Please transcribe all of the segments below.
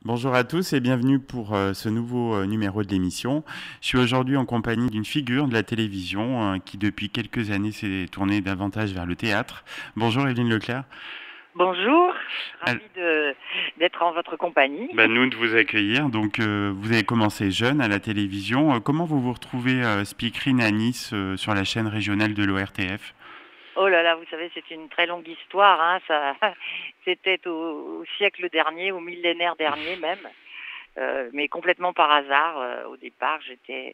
Bonjour à tous et bienvenue pour ce nouveau numéro de l'émission. Je suis aujourd'hui en compagnie d'une figure de la télévision qui depuis quelques années s'est tournée davantage vers le théâtre. Bonjour Evelyne Leclerc. Bonjour, Al- d'être en votre compagnie. Nous de vous accueillir. Donc vous avez commencé jeune à la télévision. Comment vous vous retrouvez speakerine à Nice sur la chaîne régionale de l'ORTF? Oh là là, vous savez, c'est une très longue histoire, hein, ça, c'était au siècle dernier, au millénaire dernier même, mais complètement par hasard. Au départ, j'étais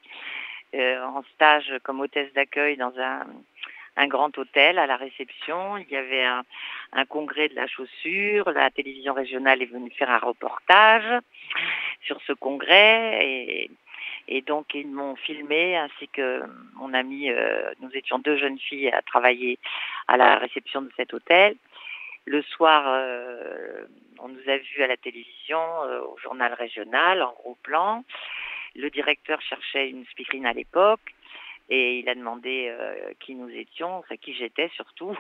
en stage comme hôtesse d'accueil dans un grand hôtel à la réception. Il y avait un congrès de la chaussure. La télévision régionale est venue faire un reportage sur ce congrès et donc ils m'ont filmé ainsi que mon ami. Nous étions deux jeunes filles à travailler à la réception de cet hôtel. Le soir, on nous a vus à la télévision, au journal régional, en gros plan. Le directeur cherchait une speakerine à l'époque et il a demandé qui nous étions, enfin qui j'étais surtout.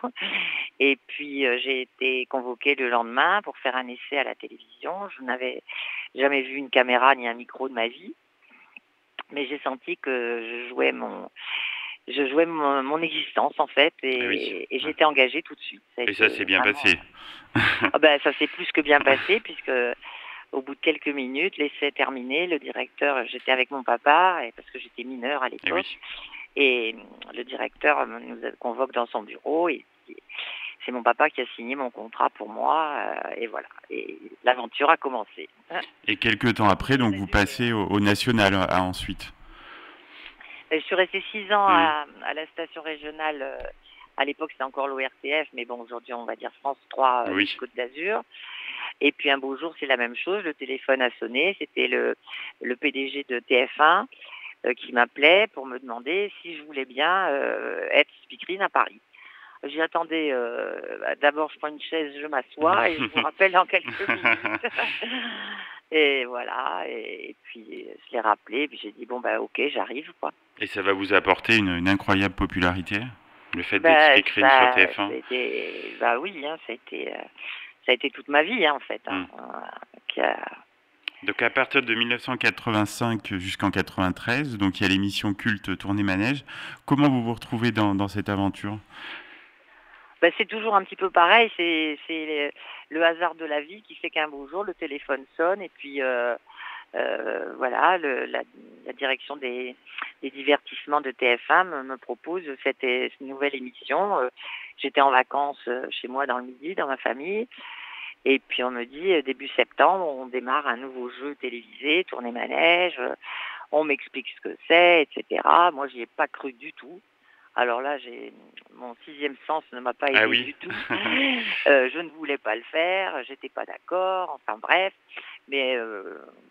Et puis j'ai été convoquée le lendemain pour faire un essai à la télévision. Je n'avais jamais vu une caméra ni un micro de ma vie, mais j'ai senti que je jouais mon existence en fait Ah oui. et j'étais engagée tout de suite. Ça a Et ça été s'est bien vraiment. passé. Ah ben, ça s'est plus que bien passé puisque au bout de quelques minutes, l'essai est terminé. Le directeur, j'étais avec mon papa parce que j'étais mineure à Et l'époque, oui. et le directeur nous convoque dans son bureau et c'est mon papa qui a signé mon contrat pour moi et voilà. Et l'aventure a commencé. Et quelques temps après, Le donc vous résumé, passez au national ensuite. je suis restée 6 ans Mhm. à la station régionale. À l'époque, c'était encore l'ORTF, mais bon, aujourd'hui, on va dire France 3, Oui. Côte d'Azur. Et puis un beau jour, c'est la même chose. Le téléphone a sonné. C'était le PDG de TF1 qui m'appelait pour me demander si je voulais bien être speakerine à Paris. J'y attendais. D'abord, je prends une chaise, je m'assois et je vous rappelle dans quelques minutes. Et voilà. Et puis, je l'ai rappelé. Et puis, j'ai dit, bon, bah, ok, j'arrive, quoi. Et ça va vous apporter une incroyable popularité, le fait d'être Bah, speakerine sur ça TF1. a été, bah oui, hein, ça a été toute ma vie, hein, en fait. Hmm. Hein, qui a- Donc à partir de 1985 jusqu'en 93, donc il y a l'émission culte Tournée Manège. Comment vous vous retrouvez dans cette aventure? Bah, c'est toujours un petit peu pareil. C'est le hasard de la vie qui fait qu'un beau jour, le téléphone sonne et puis voilà, la direction des divertissements de TF1 me propose cette nouvelle émission. J'étais en vacances chez moi dans le Midi, dans ma famille. Et puis on me dit, début septembre, on démarre un nouveau jeu télévisé, Tournée Manège. On m'explique ce que c'est, etc. Moi, j'y ai pas cru du tout. Alors là, mon sixième sens ne m'a pas Ah aidé oui. du tout. Je ne voulais pas le faire, j'étais pas d'accord. Enfin bref, mais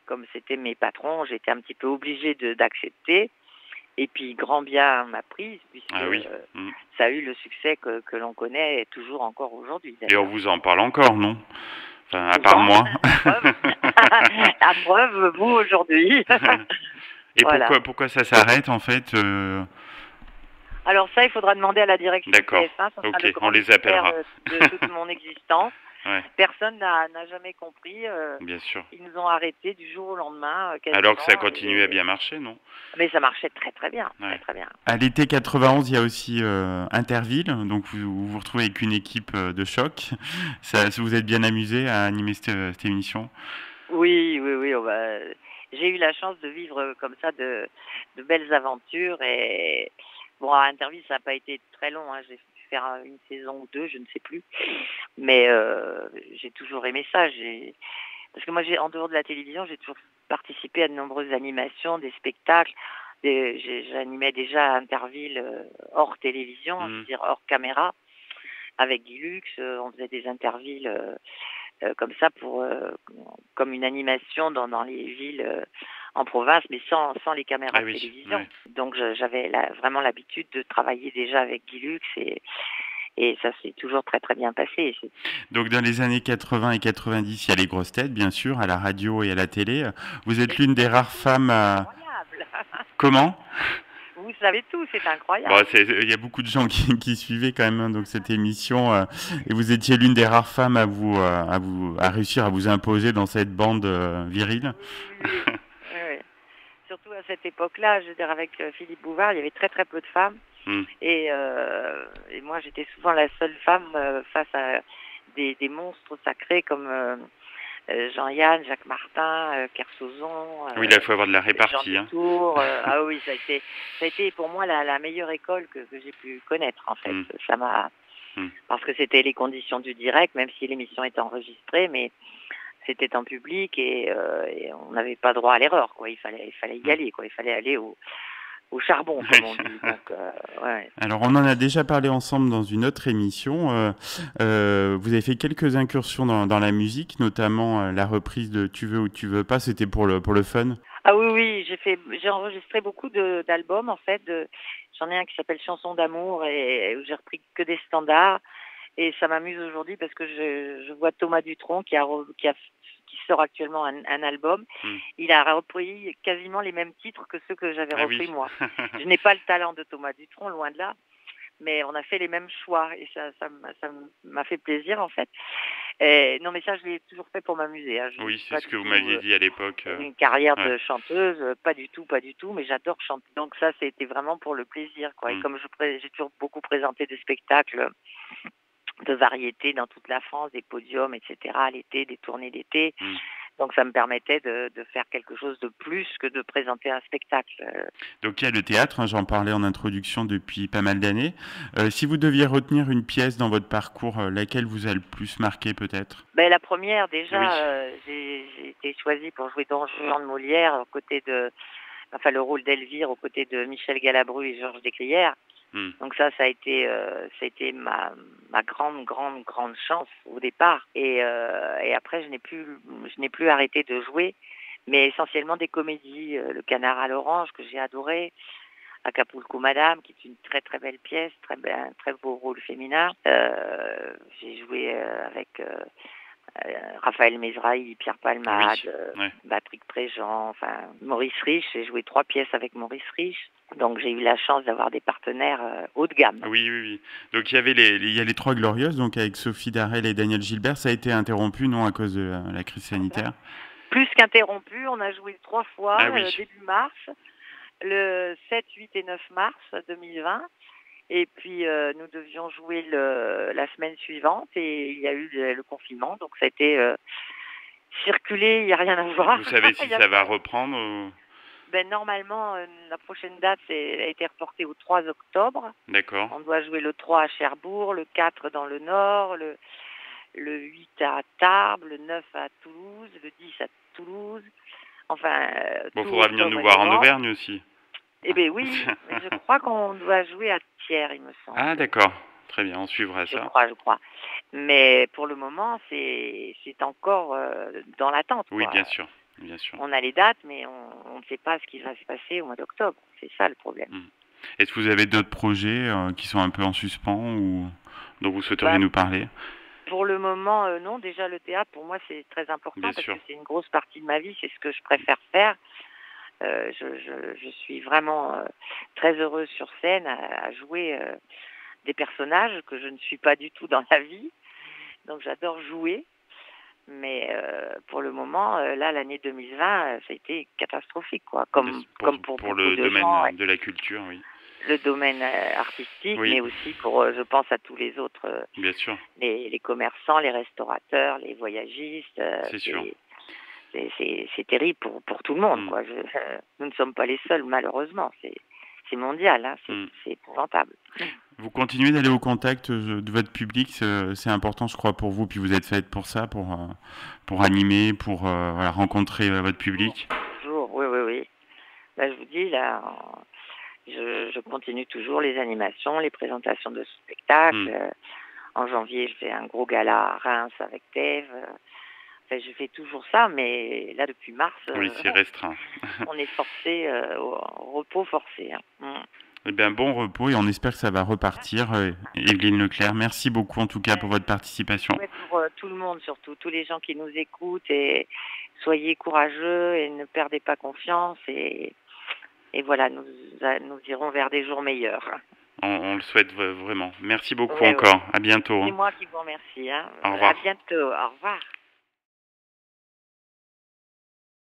comme c'était mes patrons, j'étais un petit peu obligée d'accepter. Et puis grand bien m'a prise puisque Ah oui. Hmm. ça a eu le succès que l'on connaît toujours encore aujourd'hui Et on d'ailleurs. vous en parle encore, non? Enfin, à Tout le part temps, moi. la preuve. La preuve, vous aujourd'hui. Et Voilà. pourquoi ça s'arrête en fait Alors ça, il faudra demander à la direction de D'accord. TF1, ça sera Ok, le on grand les mystère appellera. de toute mon existence. Ouais, Personne n'a jamais compris. bien sûr. Ils nous ont arrêtés du jour au lendemain, Alors que ça quasiment. continue à bien marcher, non? Mais ça marchait très très bien, très Ouais. très bien. À l'été 91, il y a aussi Interville, donc vous vous retrouvez avec une équipe de choc. Vous êtes bien amusé à animer cette émission? Oui, oui, oui. J'ai eu la chance de vivre comme ça de belles aventures. Et bon, à Interville, ça n'a pas été très long. Hein. J'ai pu faire une saison ou deux, je ne sais plus. Mais j'ai toujours aimé ça. Parce que moi, en dehors de la télévision, j'ai toujours participé à de nombreuses animations, des spectacles. J'animais déjà à Interville hors télévision, je Hmm. veux dire hors caméra, avec Guy Lux. On faisait des Intervilles comme ça comme une animation dans les villes en province, mais sans les caméras Ah de oui, télévision. ouais. Donc j'avais vraiment l'habitude de travailler déjà avec Guy Lux et ça s'est toujours très très bien passé. Donc dans les années 80 et 90, il y a les grosses têtes, bien sûr, à la radio et à la télé. Vous êtes l'une des rares femmes à... Incroyable. Comment? Vous savez tout, c'est Bon, incroyable. il y a beaucoup de gens qui suivaient quand même hein, donc cette émission et vous étiez l'une des rares femmes à réussir à vous imposer dans cette bande virile. Oui, oui, oui. Oui, oui. Surtout à cette époque-là, je veux dire, avec Philippe Bouvard, il y avait très très peu de femmes. Hmm. Et moi, j'étais souvent la seule femme face à des monstres sacrés comme Jean-Yann, Jacques Martin, Kersozon, Oui, là, il faut avoir de la Jean répartie. Hein. Dutour. Ah oui, ça a été pour moi la meilleure école que j'ai pu connaître, en fait. Hmm. Ça m'a, Hmm. parce que c'était les conditions du direct, même si l'émission était enregistrée, mais c'était en public et on n'avait pas droit à l'erreur, quoi. Il fallait y aller, quoi. Il fallait aller au charbon, comme on dit. Donc, ouais. Alors, on en a déjà parlé ensemble dans une autre émission. Vous avez fait quelques incursions dans la musique, notamment la reprise de Tu veux ou tu veux pas. C'était pour le fun. Ah oui, oui, j'ai enregistré beaucoup d'albums, en fait. J'en ai un qui s'appelle Chansons d'amour et où j'ai repris que des standards. Et ça m'amuse aujourd'hui parce que je vois Thomas Dutronc qui sort actuellement un album. Hmm. Il a repris quasiment les mêmes titres que ceux que j'avais Ah repris oui. moi. Je n'ai pas le talent de Thomas Dutronc, loin de là, mais on a fait les mêmes choix et ça m'a fait plaisir en fait. Et, non mais ça je l'ai toujours fait pour m'amuser. Hein. Oui, c'est ce que vous m'aviez dit à l'époque. Une carrière Ouais. de chanteuse, pas du tout, mais j'adore chanter. Donc ça c'était vraiment pour le plaisir quoi. Et comme j'ai toujours beaucoup présenté des spectacles de variété dans toute la France, des podiums, etc. à l'été, des tournées d'été. Donc ça me permettait de faire quelque chose de plus que de présenter un spectacle. Donc il y a le théâtre, hein, j'en parlais en introduction depuis pas mal d'années. Si vous deviez retenir une pièce dans votre parcours, laquelle vous a le plus marqué peut-être? Ben, la première déjà, Oui. j'ai été choisie pour jouer Don Juan de Molière aux côtés le rôle d'Elvire aux côtés de Michel Galabru et Georges Descrières. Donc ça a été ma grande chance au départ. Et après, je n'ai plus arrêté de jouer, mais essentiellement des comédies. Le Canard à l'orange que j'ai adoré, Acapulco Madame, qui est une très très belle pièce, très beau rôle féminin. J'ai joué avec Raphaël Mesrahi, Pierre Palmade, Patrick Préjean, enfin Maurice Rich. J'ai joué 3 pièces avec Maurice Rich. Donc j'ai eu la chance d'avoir des partenaires haut de gamme. Oui. Donc il y a les Trois Glorieuses, donc avec Sophie Darel et Daniel Gilbert. Ça a été interrompu, non, à cause de la crise sanitaire? Plus qu'interrompu, on a joué 3 fois, début mars, le 7, 8 et 9 mars 2020. Et puis nous devions jouer la semaine suivante et il y a eu le confinement. Donc ça a été circulé, il n'y a rien à voir. Vous savez si ça va reprendre ou... Ben, normalement, la prochaine date a été reportée au 3 octobre. D'accord. On doit jouer le 3 à Cherbourg, le 4 dans le Nord, le 8 à Tarbes, le 9 à Toulouse, le 10 à Toulouse. Enfin, bon, faudra venir nous voir en Auvergne aussi. Eh bien oui, mais je crois qu'on doit jouer à Thiers, il me semble. Ah d'accord, très bien, on suivra ça. Je crois. Mais pour le moment, c'est encore dans l'attente. Oui, quoi. bien sûr. On a les dates, mais on ne sait pas ce qui va se passer au mois d'octobre. C'est ça le problème. Est-ce que vous avez d'autres projets qui sont un peu en suspens ou dont vous souhaiteriez nous parler? Pour le moment, non. Déjà, le théâtre, pour moi, c'est très important parce que c'est une grosse partie de ma vie. C'est ce que je préfère faire. Je suis vraiment très heureuse sur scène à jouer des personnages que je ne suis pas du tout dans la vie. Donc, j'adore jouer. Mais pour le moment, là, l'année 2020, ça a été catastrophique, quoi. Comme pour le domaine gens, de la culture, oui. Le domaine artistique, mais aussi pour, je pense à tous les autres, bien sûr. Les commerçants, les restaurateurs, les voyagistes. C'est sûr. C'est terrible pour tout le monde, quoi. Nous ne sommes pas les seuls, malheureusement. C'est mondial, hein. C'est épouvantable. Vous continuez d'aller au contact de votre public, c'est important, je crois, pour vous. Puis vous êtes faite pour ça, pour animer, pour rencontrer votre public. Toujours, oui. Là, je vous dis, là, je continue toujours les animations, les présentations de spectacles. En janvier, je fais un gros gala à Reims avec Thèves. Je fais toujours ça, mais là, depuis mars, oui, c'est restreint. on est forcé, au repos forcé. Hein. Eh bien, bon repos et on espère que ça va repartir. Evelyne Leclerc, merci beaucoup en tout cas pour votre participation. Ouais, pour tout le monde surtout, tous les gens qui nous écoutent, et soyez courageux et ne perdez pas confiance et et voilà, nous irons vers des jours meilleurs. On le souhaite vraiment. Merci beaucoup Ouais, ouais. encore. À bientôt. C'est Hein. moi qui vous remercie. Hein. Au À revoir. bientôt. Au revoir.